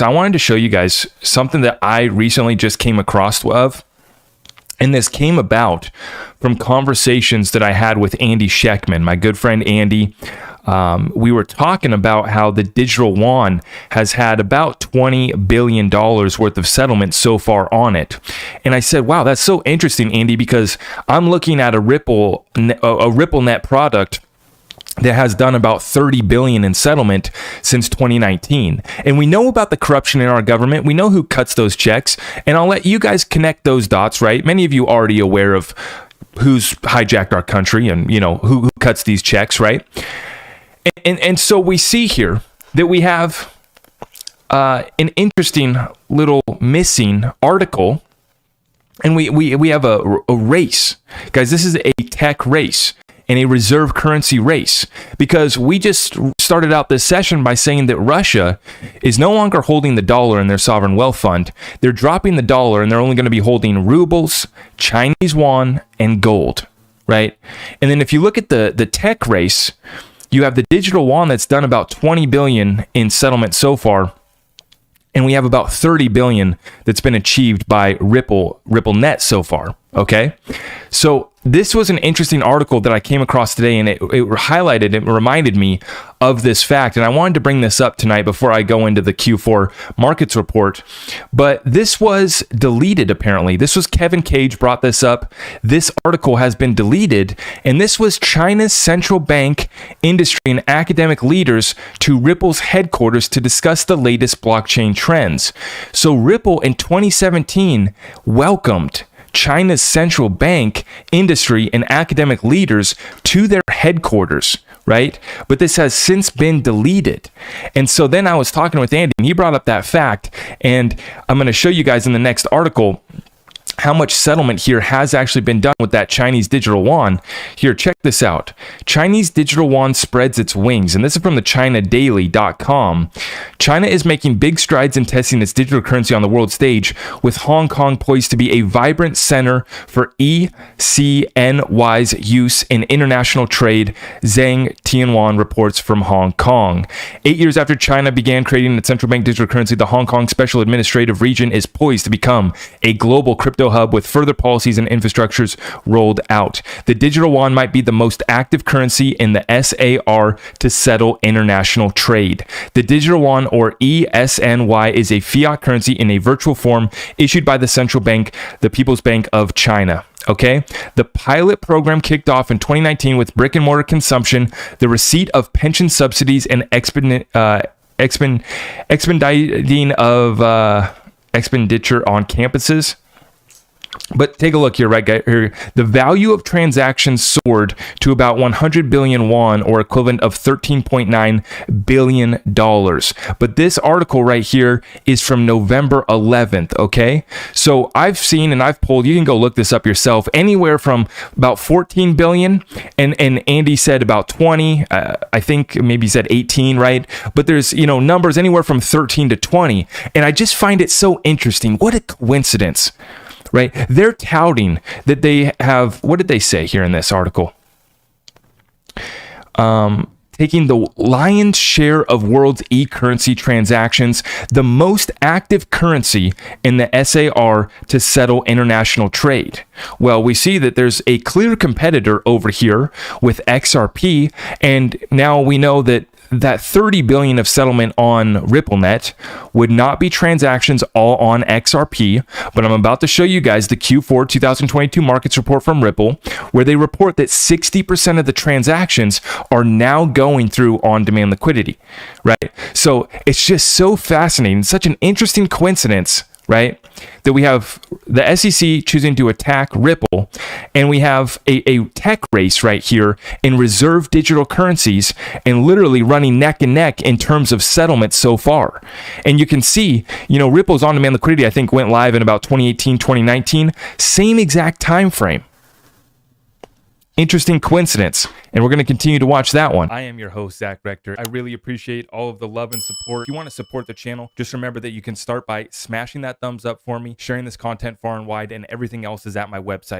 So I wanted to show you guys something that I recently just came across of. And this came about from conversations that I had with Andy Sheckman, my good friend Andy. We were talking about how the digital yuan has had about $20 billion worth of settlement so far on it. And I said, wow, that's so interesting, Andy, because I'm looking at a RippleNet product that has done about 30 billion in settlement since 2019. And we know about the corruption in our government. We know who cuts those checks. And I'll let you guys connect those dots, right? Many of you are already aware of who's hijacked our country and, you know, who cuts these checks, right? And so we see here that we have an interesting little missing article. And we have a race. Guys, this is a tech race and a reserve currency race, because we just started out this session by saying that Russia is no longer holding the dollar in their sovereign wealth fund. They're dropping the dollar and they're only going to be holding rubles, Chinese yuan, and gold, right? And then if you look at the tech race, you have the digital yuan that's done about 20 billion in settlement so far. And we have about 30 billion that's been achieved by RippleNet so far. Okay. So this was an interesting article that I came across today, and it highlighted, it reminded me of this fact. And I wanted to bring this up tonight before I go into the Q4 markets report. But this was deleted, apparently. This was Kevin Cage brought this up. This article has been deleted. And this was China's central bank, industry, and academic leaders to Ripple's headquarters to discuss the latest blockchain trends. So Ripple in 2017 welcomed China's central bank, industry, and academic leaders to their headquarters, right? But this has since been deleted. And so then I was talking with Andy, and he brought up that fact, and I'm going to show you guys in the next article how much settlement here has actually been done with that Chinese digital yuan. Here, check this out. Chinese digital yuan spreads its wings, and this is from the ChinaDaily.com. China is making big strides in testing its digital currency on the world stage, with Hong Kong poised to be a vibrant center for ECNY's use in international trade, Zhang Tianwan reports from Hong Kong. 8 years after China began creating its central bank digital currency, the Hong Kong Special Administrative Region is poised to become a global crypto hub with further policies and infrastructures rolled out. The digital yuan might be the most active currency in the SAR to settle international trade. The digital yuan, or ESNY, is a fiat currency in a virtual form issued by the central bank, the People's Bank of China. Okay, the pilot program kicked off in 2019 with brick and mortar consumption, the receipt of pension subsidies, and expediting of expenditure on campuses. But take a look here, right, guys? The value of transactions soared to about 100 billion yuan, or equivalent of $13.9 billion. But this article right here is from November 11th, okay? So I've seen and I've pulled, you can go look this up yourself, anywhere from about 14 billion, and Andy said about 20, I think maybe he said 18, right? But there's, you know, numbers anywhere from 13 to 20. And I just find it so interesting. What a coincidence. Right? They're touting that they have, what did they say here in this article? Taking the lion's share of world's e-currency transactions, the most active currency in the SAR to settle international trade. Well, we see that there's a clear competitor over here with XRP, and now we know that 30 billion of settlement on RippleNet would not be transactions all on XRP, but I'm about to show you guys the Q4 2022 markets report from Ripple, where they report that 60% of the transactions are now going through on-demand liquidity, right? So it's just so fascinating, such an interesting coincidence, right? That we have the SEC choosing to attack Ripple, and we have a tech race right here in reserve digital currencies and literally running neck and neck in terms of settlement so far. And you can see, you know, Ripple's on-demand liquidity, I think, went live in about 2018, 2019, same exact time frame. Interesting coincidence, and we're going to continue to watch that one. I am your host, Zach Rector. I really appreciate all of the love and support. If you want to support the channel, just remember that you can start by smashing that thumbs up for me, sharing this content far and wide, and everything else is at my website.